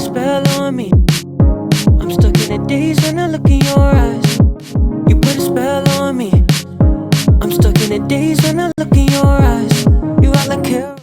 spell on me. I'm stuck in the days when I look in your eyes. You put a spell on me. I'm stuck in the days when I look in your eyes. You act like care.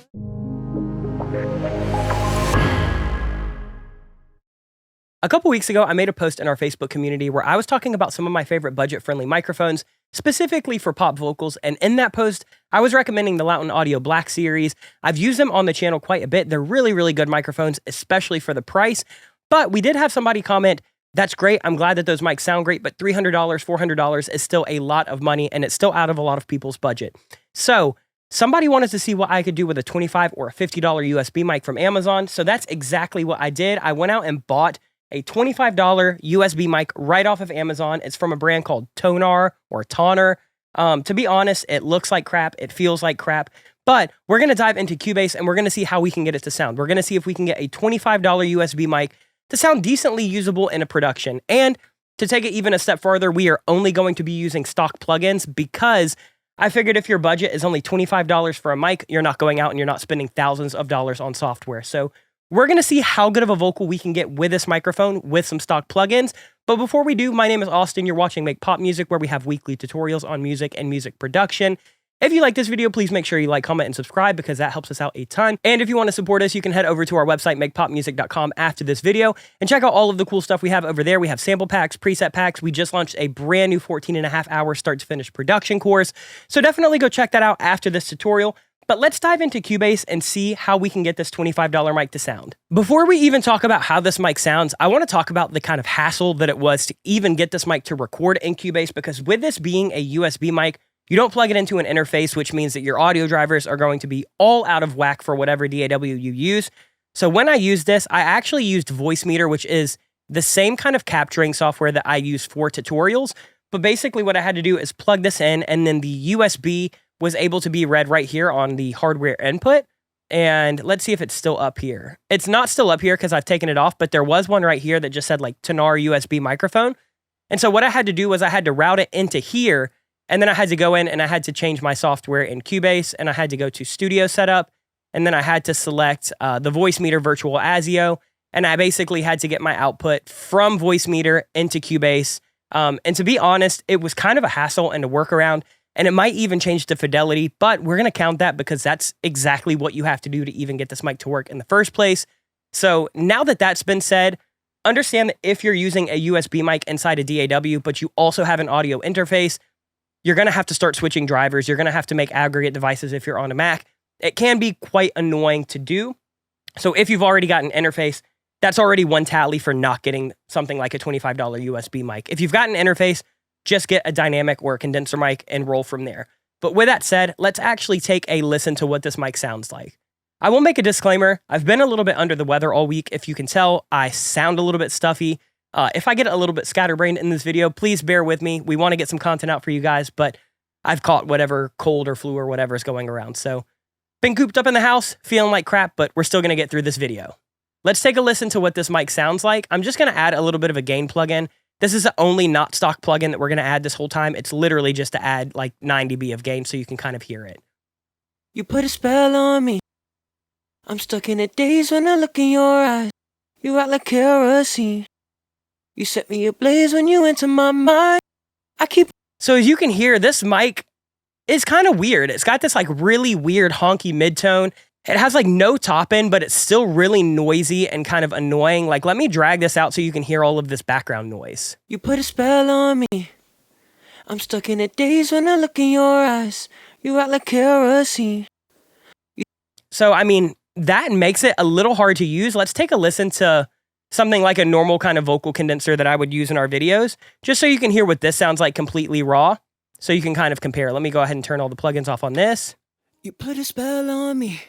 A couple weeks ago, I made a post in our Facebook community where I was talking about some of my favorite budget-friendly microphones, specifically for pop vocals, and in that post, I was recommending the Lauten Audio Black series. I've used them on the channel quite a bit. They're really, really good microphones, especially for the price, but we did have somebody comment, "That's great, I'm glad that those mics sound great, but $300, $400 is still a lot of money, and it's still out of a lot of people's budget." So, somebody wanted to see what I could do with a $25 or a $50 USB mic from Amazon, so that's exactly what I did. I went out and bought a $25 USB mic right off of Amazon. It's from a brand called Tonar or Toner. To be honest, it looks like crap. It feels like crap. But we're going to dive into Cubase and we're going to see how we can get it to sound. We're going to see if we can get a $25 USB mic to sound decently usable in a production. And to take it even a step further, we are only going to be using stock plugins because I figured if your budget is only $25 for a mic, you're not going out and you're not spending thousands of dollars on software. So we're going to see how good of a vocal we can get with this microphone with some stock plugins. But before we do, my name is Austin. You're watching Make Pop Music, where we have weekly tutorials on music and music production. If you like this video, please make sure you like, comment, and subscribe because that helps us out a ton. And if you want to support us, you can head over to our website, makepopmusic.com, after this video and check out all of the cool stuff we have over there. We have sample packs, preset packs. We just launched a brand new 14.5-hour start-to-finish production course. So definitely go check that out after this tutorial. But let's dive into Cubase and see how we can get this $25 mic to sound. Before we even talk about how this mic sounds, I want to talk about the kind of hassle that it was to even get this mic to record in Cubase, because with this being a USB mic, you don't plug it into an interface, which means that your audio drivers are going to be all out of whack for whatever DAW you use. So when I used this, I actually used Voicemeeter, which is the same kind of capturing software that I use for tutorials. But basically what I had to do is plug this in, and then the USB was able to be read right here on the hardware input. And let's see if it's still up here. It's not still up here because I've taken it off, but there was one right here that just said like Tonar USB microphone. And so what I had to do was I had to route it into here, and then I had to go in and I had to change my software in Cubase, and I had to go to Studio Setup, and then I had to select the Voicemeeter Virtual ASIO, and I basically had to get my output from Voicemeeter into Cubase. And to be honest, it was kind of a hassle and a workaround. And it might even change the fidelity, but we're going to count that because that's exactly what you have to do to even get this mic to work in the first place. So now that that's been said, understand that if you're using a USB mic inside a DAW, but you also have an audio interface, you're going to have to start switching drivers. You're going to have to make aggregate devices if you're on a Mac. It can be quite annoying to do. So if you've already got an interface, that's already one tally for not getting something like a $25 USB mic. If you've got an interface, just get a dynamic or a condenser mic and roll from there. But with that said, let's actually take a listen to what this mic sounds like. I will make a disclaimer. I've been a little bit under the weather all week. If you can tell, I sound a little bit stuffy. If I get a little bit scatterbrained in this video, please bear with me. We want to get some content out for you guys, but I've caught whatever cold or flu or whatever is going around. So been cooped up in the house, feeling like crap, but we're still going to get through this video. Let's take a listen to what this mic sounds like. I'm just going to add a little bit of a gain plugin. This is the only not stock plugin that we're going to add this whole time. It's literally just to add like 9 dB of gain so you can kind of hear it. You put a spell on me. I'm stuck in the days when I look in your eyes. You act like kerosene. You set me ablaze when you enter my mind. So as you can hear, this mic is kind of weird. It's got this like really weird honky midtone. It has like no top end, but it's still really noisy and kind of annoying. Like, let me drag this out so you can hear all of this background noise. You put a spell on me. I'm stuck in the days when I look in your eyes. You act like kerosene. So, I mean, that makes it a little hard to use. Let's take a listen to something like a normal kind of vocal condenser that I would use in our videos, just so you can hear what this sounds like completely raw, so you can kind of compare. Let me go ahead and turn all the plugins off on this. You put a spell on me.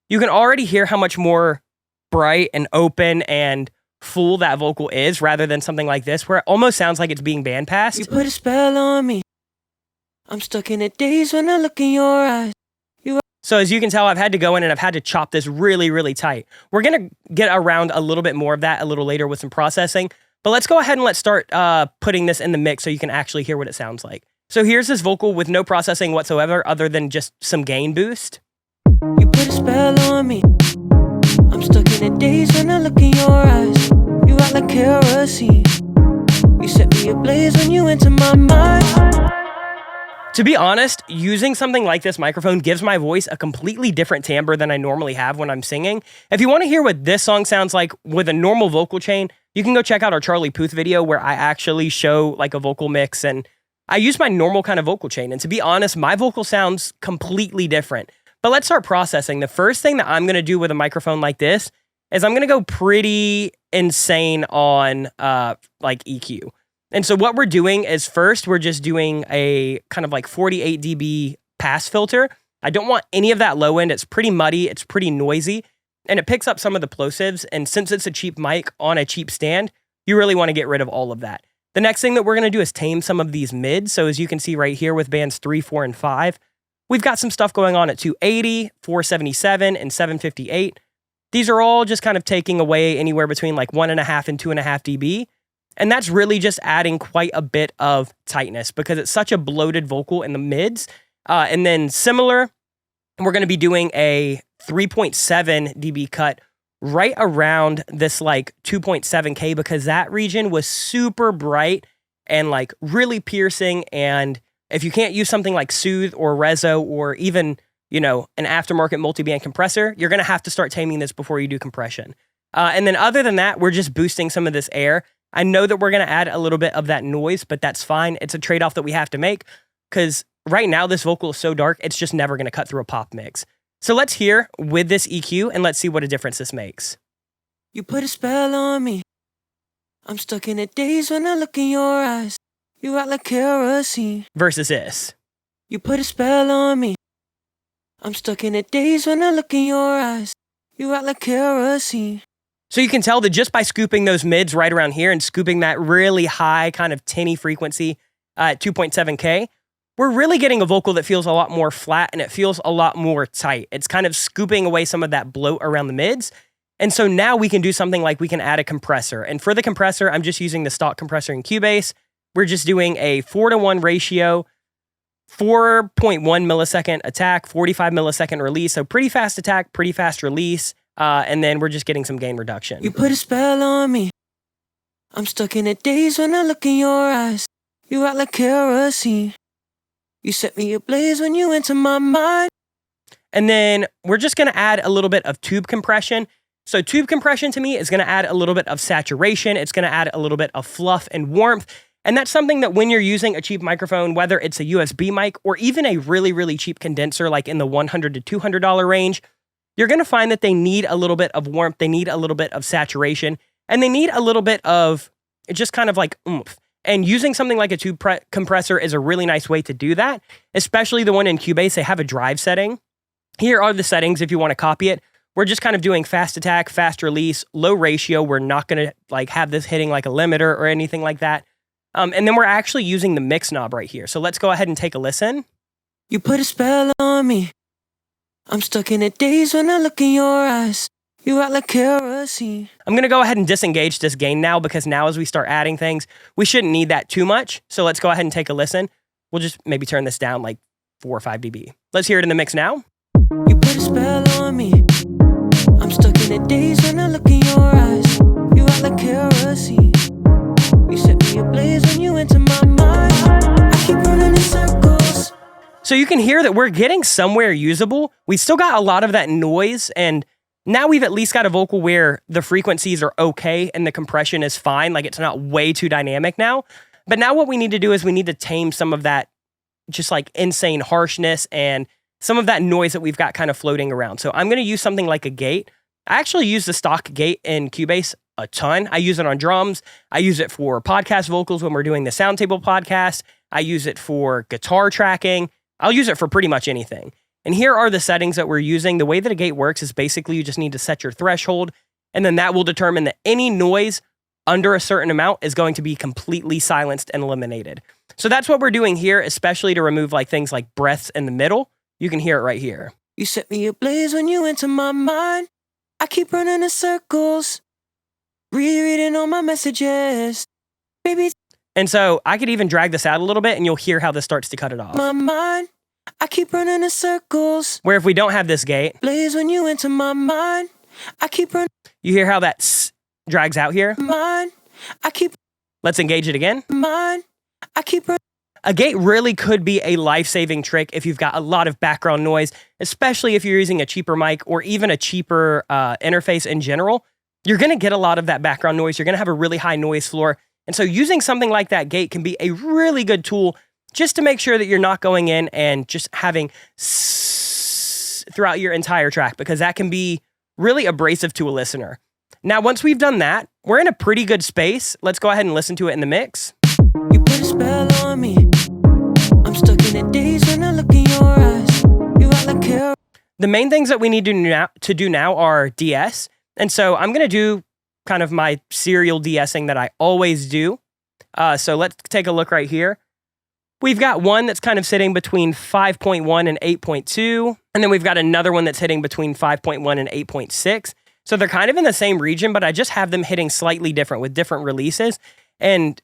You can already hear how much more bright and open and full that vocal is rather than something like this where it almost sounds like it's being bandpassed. You put a spell on me. I'm stuck in the days when I look in your eyes. So as you can tell, I've had to go in and I've had to chop this really, really tight. We're going to get around a little bit more of that a little later with some processing, but let's go ahead and let's start putting this in the mix so you can actually hear what it sounds like. So here's this vocal with no processing whatsoever other than just some gain boost. You put a spell on me. I'm stuck in the days when I look in your eyes. You act like kerosene. You set me ablaze when you enter my mind. To be honest, using something like this microphone gives my voice a completely different timbre than I normally have when I'm singing. If you want to hear what this song sounds like with a normal vocal chain, you can go check out our Charlie Puth video where I actually show like a vocal mix, and I use my normal kind of vocal chain. And to be honest, my vocal sounds completely different. But let's start processing. The first thing that I'm going to do with a microphone like this is I'm going to go pretty insane on like EQ. And so what we're doing is first, we're just doing a kind of like 48 dB pass filter. I don't want any of that low end. It's pretty muddy. It's pretty noisy. And it picks up some of the plosives. And since it's a cheap mic on a cheap stand, you really want to get rid of all of that. The next thing that we're going to do is tame some of these mids. So as you can see right here with bands 3, 4, and 5, we've got some stuff going on at 280, 477, and 758. These are all just kind of taking away anywhere between like 1.5 and 2.5 dB. And that's really just adding quite a bit of tightness because it's such a bloated vocal in the mids. And then similar, we're going to be doing a 3.7 dB cut right around this like 2.7K because that region was super bright and like really piercing. And if you can't use something like Soothe or Rezo or even, you know, an aftermarket multi-band compressor, you're going to have to start taming this before you do compression. And then other than that, we're just boosting some of this air. I know that we're going to add a little bit of that noise, but that's fine. It's a trade-off that we have to make because right now this vocal is so dark, it's just never going to cut through a pop mix. So let's hear with this EQ and let's see what a difference this makes. You put a spell on me. I'm stuck in the days when I look in your eyes. You act like kerosene. Versus this. You put a spell on me. I'm stuck in the days when I look in your eyes. You act like kerosene. So you can tell that just by scooping those mids right around here and scooping that really high kind of tinny frequency at 2.7K, we're really getting a vocal that feels a lot more flat and it feels a lot more tight. It's kind of scooping away some of that bloat around the mids. And so now we can do something like we can add a compressor. And for the compressor, I'm just using the stock compressor in Cubase. We're just doing a 4:1 ratio, 4.1 millisecond attack, 45 millisecond release. So pretty fast attack, pretty fast release. And then we're just getting some gain reduction. You put a spell on me. I'm stuck in the days when I look in your eyes. You act like kerosene. You set me ablaze when you enter my mind. And then we're just going to add a little bit of tube compression. So tube compression to me is going to add a little bit of saturation. It's going to add a little bit of fluff and warmth. And that's something that when you're using a cheap microphone, whether it's a USB mic or even a really, really cheap condenser, like in the $100 to $200 range, you're going to find that they need a little bit of warmth, they need a little bit of saturation, and they need a little bit of just kind of like oomph. And using something like a tube compressor is a really nice way to do that, especially the one in Cubase. They have a drive setting. Here are the settings if you want to copy it. We're just kind of doing fast attack, fast release, low ratio. We're not going to like have this hitting like a limiter or anything like that. And then we're actually using the mix knob right here. So let's go ahead and take a listen. You put a spell on me. I'm stuck in the days when I look in your eyes. You act like kerosene. I'm going to go ahead and disengage this gain now because now as we start adding things, we shouldn't need that too much. So let's go ahead and take a listen. We'll just maybe turn this down like 4 or 5 dB. Let's hear it in the mix now. You put a spell on me. I'm stuck in the days when I look in your eyes. You act like kerosene. You set me ablaze when you enter my mind. I keep running in circles. So you can hear that we're getting somewhere usable. We still got a lot of that noise, and now we've at least got a vocal where the frequencies are okay and the compression is fine. Like it's not way too dynamic now. But now what we need to do is we need to tame some of that just like insane harshness and some of that noise that we've got kind of floating around. So I'm going to use something like a gate. I actually use the stock gate in Cubase a ton. I use it on drums. I use it for podcast vocals when we're doing the Sound Table podcast. I use it for guitar tracking. I'll use it for pretty much anything. And here are the settings that we're using. The way that a gate works is basically you just need to set your threshold, and then that will determine that any noise under a certain amount is going to be completely silenced and eliminated. So that's what we're doing here, especially to remove like things like breaths in the middle. You can hear it right here. You set me ablaze when you enter my mind. I keep running in circles, rereading all my messages, baby. And so I could even drag this out a little bit and you'll hear how this starts to cut it off. My mind, I keep running in circles. Where if we don't have this gate, Blaze when you enter my mind. I keep running. You hear how that s drags out here? Mine. I keep Let's engage it again. mine. I keep running. A gate really could be a life-saving trick if you've got a lot of background noise, especially if you're using a cheaper mic or even a cheaper interface in general. You're going to get a lot of that background noise. You're going to have a really high noise floor. And so using something like that gate can be a really good tool just to make sure that you're not going in and just having throughout your entire track, because that can be really abrasive to a listener. Now, once we've done that, we're in a pretty good space. Let's go ahead and listen to it in the mix. You put a spell on me. I'm stuck in the days when I look in your eyes. You act like care. The main things that we need to do now are DS. And so I'm going to do kind of my serial de-essing that I always do. So let's take a look right here. We've got one that's kind of sitting between 5.1 and 8.2. And then we've got another one that's hitting between 5.1 and 8.6. So they're kind of in the same region, but I just have them hitting slightly different with different releases. And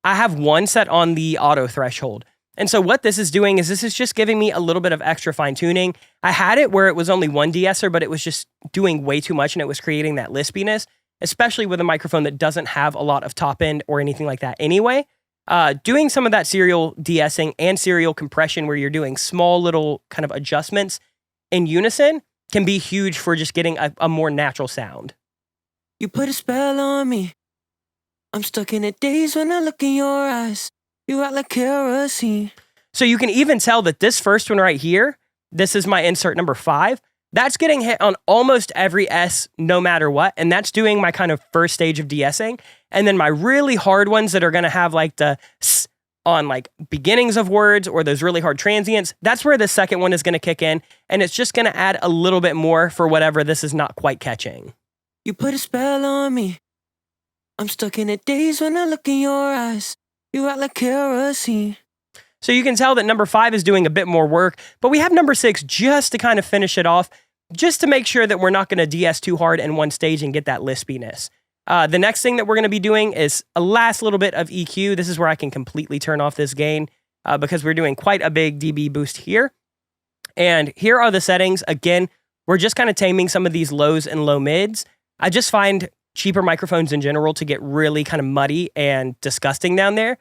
I have one set on the auto threshold. And so what this is doing is this is just giving me a little bit of extra fine tuning. I had it where it was only one de-esser, but it was just doing way too much and it was creating that lispiness, especially with a microphone that doesn't have a lot of top end or anything like that anyway. Doing some of that serial de-essing and serial compression where you're doing small little kind of adjustments in unison can be huge for just getting a more natural sound. You put a spell on me. I'm stuck in the days when I look in your eyes. You act like kerosene. So you can even tell that this first one right here, this is my insert number 5. That's getting hit on almost every S no matter what. And that's doing my kind of first stage of de-essing. And then my really hard ones that are going to have like the S on like beginnings of words or those really hard transients, that's where the second one is going to kick in. And it's just going to add a little bit more for whatever this is not quite catching. You put a spell on me. I'm stuck in the days when I look in your eyes. You act like kerosene. So you can tell that number 5 is doing a bit more work, but we have number 6 just to kind of finish it off, just to make sure that we're not going to de-ess too hard in one stage and get that lispiness. The next thing that we're going to be doing is a last little bit of EQ. This is where I can completely turn off this gain because we're doing quite a big dB boost here. And here are the settings. Again, we're just kind of taming some of these lows and low mids. I just find cheaper microphones in general to get really kind of muddy and disgusting down there.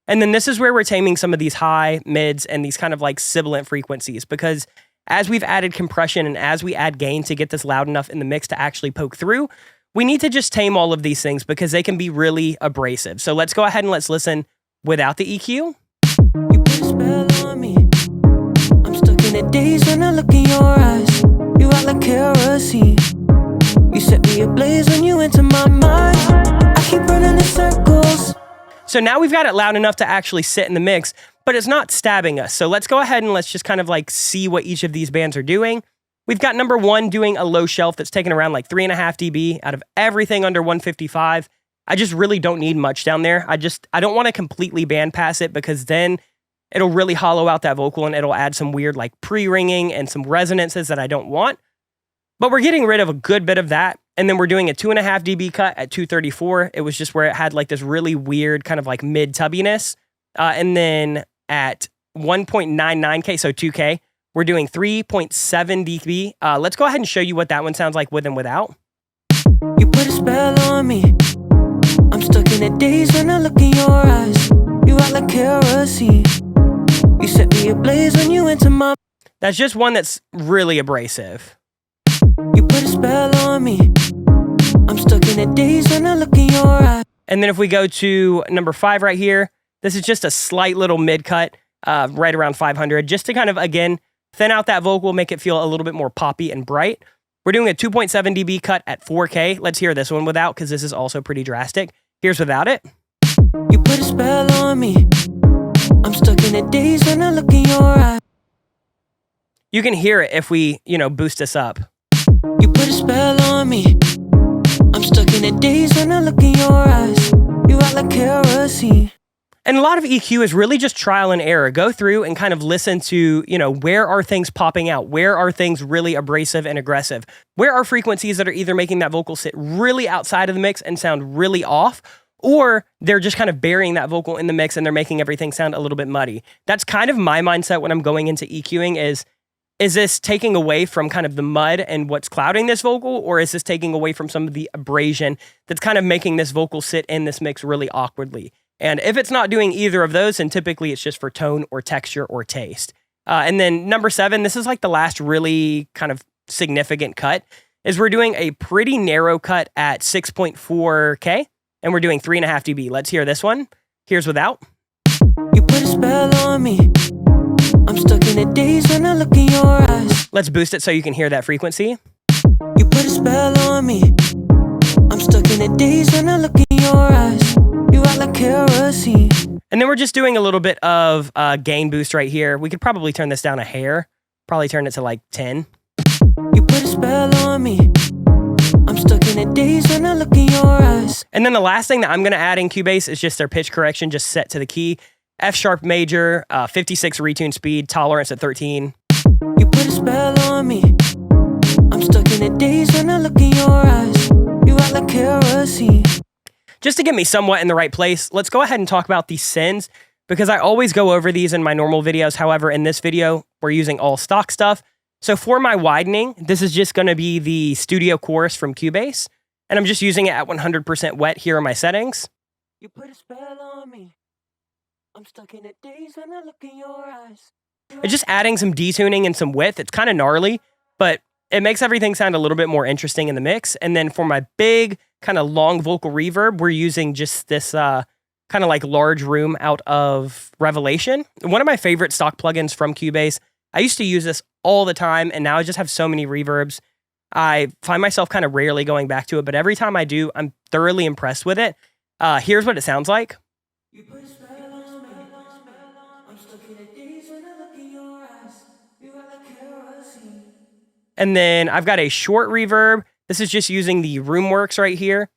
And then this is where we're taming some of these high, mids, and these kind of like sibilant frequencies, because as we've added compression and as we add gain to get this loud enough in the mix to actually poke through, we need to just tame all of these things because they can be really abrasive. So let's go ahead and let's listen without the EQ. You put a spell on me. I'm stuck in the days when I look in your eyes. You act like kerosene. You set me ablaze when you enter my mind. I keep running in circles. So now we've got it loud enough to actually sit in the mix, but it's not stabbing us. So let's go ahead and let's just kind of like see what each of these bands are doing. We've got number 1 doing a low shelf that's taking around like 3.5 dB out of everything under 155. I just really don't need much down there. I don't want to completely bandpass it because then it'll really hollow out that vocal and it'll add some weird like pre-ringing and some resonances that I don't want. But we're getting rid of a good bit of that. And then we're doing a 2.5 dB cut at 234. It was just where it had like this really weird kind of like mid tubbiness. And then at 1.99K, so 2K, we're doing 3.7 dB. Let's go ahead and show you what that one sounds like with and without. You put a spell on me. I'm stuck in the days when I look in your eyes. You act like kerosene. You set me ablaze when you enter my... That's just one that's really abrasive. You put a spell on me. I'm stuck in the days when I look in your eyes. And then if we go to number 5 right here, this is just a slight little mid cut, right around 500, just to kind of, again, thin out that vocal, make it feel a little bit more poppy and bright. We're doing a 2.7 dB cut at 4K. Let's hear this one without, because this is also pretty drastic. Here's without it. You put a spell on me. I'm stuck in the days when I look in your eyes. You can hear it if we, boost this up. You put a spell on me. I'm stuck in the days when I look in your eyes. You act like kerosene. And a lot of EQ is really just trial and error. Go through and kind of listen to, where are things popping out? Where are things really abrasive and aggressive? Where are frequencies that are either making that vocal sit really outside of the mix and sound really off, or they're just kind of burying that vocal in the mix and they're making everything sound a little bit muddy. That's kind of my mindset when I'm going into EQing is, is this taking away from kind of the mud and what's clouding this vocal, or is this taking away from some of the abrasion that's kind of making this vocal sit in this mix really awkwardly? And if it's not doing either of those, then typically it's just for tone or texture or taste. And then number 7, this is like the last really kind of significant cut, is we're doing a pretty narrow cut at 6.4K, and we're doing 3.5 dB. Let's hear this one. Here's without. You put a spell on me. I'm stuck in the days when I look in your eyes. Let's boost it so you can hear that frequency. You put a spell on me. I'm stuck in the days when I look in your eyes. You act like kerosene. And then we're just doing a little bit of gain boost right here. We could probably turn this down a hair. Probably turn it to like 10. You put a spell on me. I'm stuck in the days when I look in your eyes. And then the last thing that I'm going to add in Cubase is just their pitch correction, just set to the key. F sharp major, 56 retune speed, tolerance at 13. You put a spell on me. I'm stuck in the days when I look in your eyes. You act like kerosene. Just to get me somewhat in the right place, let's go ahead and talk about these sends, because I always go over these in my normal videos. However, in this video, we're using all stock stuff. So for my widening, this is just going to be the studio chorus from Cubase, and I'm just using it at 100% wet. Here are my settings. You put a spell on me. I'm stuck in the days when I look in your eyes. It's just adding some detuning and some width. It's kind of gnarly, but it makes everything sound a little bit more interesting in the mix. And then for my big kind of long vocal reverb, we're using just this kind of like large room out of Revelation. One of my favorite stock plugins from Cubase. I used to use this all the time, and now I just have so many reverbs. I find myself kind of rarely going back to it, but every time I do, I'm thoroughly impressed with it. Here's what it sounds like. You put a spell on me. I'm stuck in the days when I look in your eyes. You act like kerosene. And then I've got a short reverb. This is just using the RoomWorks right here.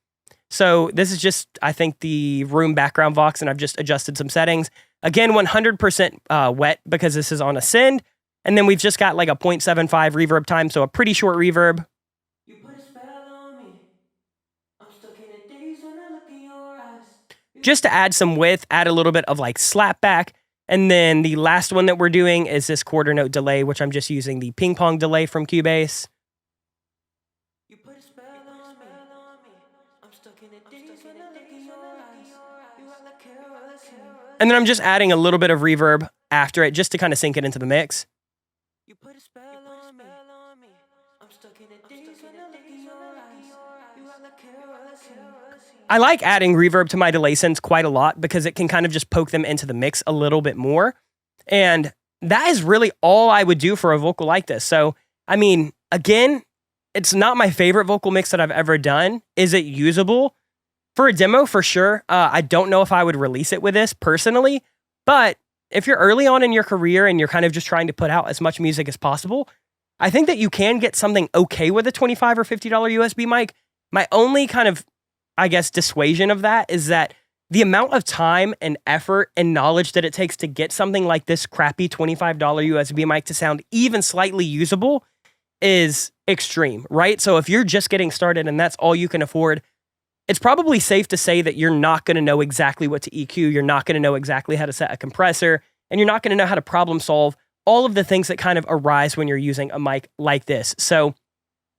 So this is just, I think, the room background vox, and I've just adjusted some settings. Again, 100% wet because this is on a send. And then we've just got like a 0.75 reverb time, so a pretty short reverb. You put a spell on me. I'm stuck in the days when I look in your eyes. Just to add some width, add a little bit of like slap back. And then the last one that we're doing is this quarter note delay, which I'm just using the ping pong delay from Cubase. You put a spell on me. I'm stuck in the days when I look in your eyes. You act like kerosene. And then I'm just adding a little bit of reverb after it just to kind of sink it into the mix. You put a spell on me. I'm stuck in the days when I look in your eyes. You act like kerosene. I like adding reverb to my delay sends quite a lot because it can kind of just poke them into the mix a little bit more. And that is really all I would do for a vocal like this. So, I mean, again, it's not my favorite vocal mix that I've ever done. Is it usable? For a demo, for sure. I don't know if I would release it with this personally, but if you're early on in your career and you're kind of just trying to put out as much music as possible, I think that you can get something okay with a $25 or $50 USB mic. My only kind of, I guess, dissuasion of that is that the amount of time and effort and knowledge that it takes to get something like this crappy $25 USB mic to sound even slightly usable is extreme, right? So if you're just getting started and that's all you can afford, it's probably safe to say that you're not going to know exactly what to EQ, you're not going to know exactly how to set a compressor, and you're not going to know how to problem solve all of the things that kind of arise when you're using a mic like this. So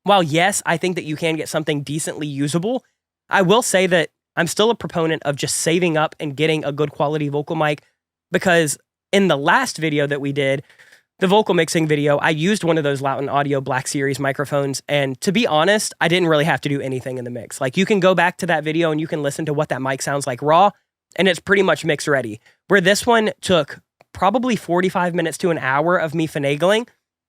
while yes, I think that you can get something decently usable, I will say that I'm still a proponent of just saving up and getting a good quality vocal mic, because in the last video that we did, the vocal mixing video, I used one of those Lauten Audio Black Series microphones, and to be honest, I didn't really have to do anything in the mix. Like, you can go back to that video and you can listen to what that mic sounds like raw, and it's pretty much mix ready. Where this one took probably 45 minutes to an hour of me finagling,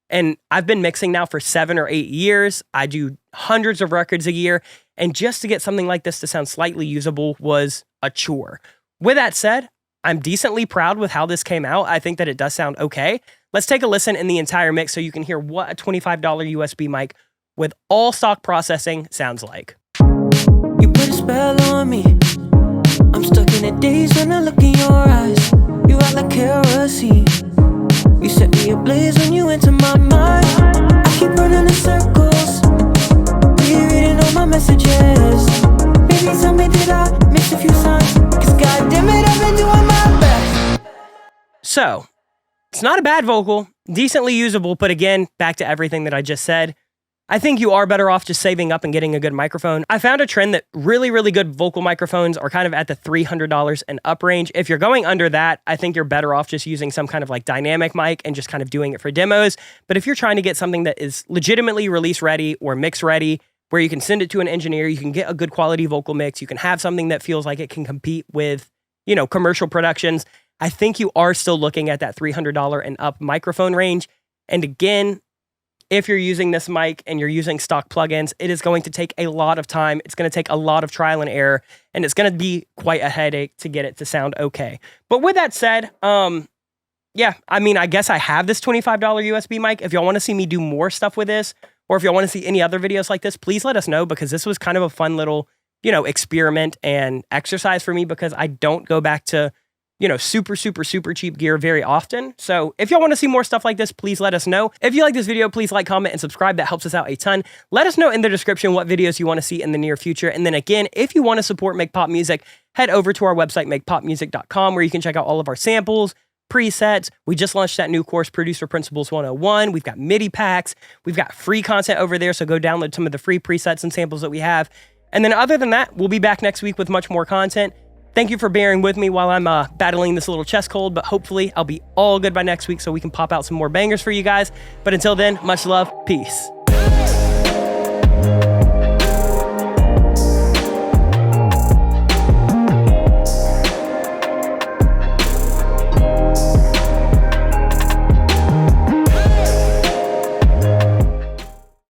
and I've been mixing now for 7 or 8 years. I do hundreds of records a year, and just to get something like this to sound slightly usable was a chore. With that said, I'm decently proud with how this came out. I think that it does sound okay. Let's take a listen in the entire mix so you can hear what a $25 USB mic with all stock processing sounds like. You put a spell on me. I'm stuck in the days when I look in your eyes. You act like kerosene. You set me ablaze when you enter my mind. I keep running in circles, rereading all my messages. Maybe tell me did I miss a few signs? Cause goddamn it, I've been doing my best. So, It's not a bad vocal, decently usable, but again, back to everything that I just said. I think you are better off just saving up and getting a good microphone. I found a trend that really, really good vocal microphones are kind of at the $300 and up range. If you're going under that, I think you're better off just using some kind of like dynamic mic and just kind of doing it for demos. But if you're trying to get something that is legitimately release ready or mix ready, where you can send it to an engineer, you can get a good quality vocal mix, you can have something that feels like it can compete with, you know, commercial productions, I think you are still looking at that $300 and up microphone range. And again, if you're using this mic and you're using stock plugins, it is going to take a lot of time. It's going to take a lot of trial and error, and it's going to be quite a headache to get it to sound okay. But with that said, yeah, I mean, I guess I have this $25 USB mic. If y'all want to see me do more stuff with this, or if y'all want to see any other videos like this, please let us know, because this was kind of a fun little, you know, experiment and exercise for me, because I don't go back to, you know, super cheap gear very often. So if y'all want to see more stuff like this, please let us know. If you like this video, please like, comment, and subscribe. That helps us out a ton. Let us know in the description what videos you want to see in the near future. And then again, if you want to support Make Pop Music, head over to our website, makepopmusic.com, where you can check out all of our samples, presets. We just launched that new course, Producer Principles 101. We've got MIDI packs. We've got free content over there, so go download some of the free presets and samples that we have. And then other than that, we'll be back next week with much more content. Thank you for bearing with me while I'm battling this little chest cold, but hopefully I'll be all good by next week so we can pop out some more bangers for you guys. But until then, much love. Peace.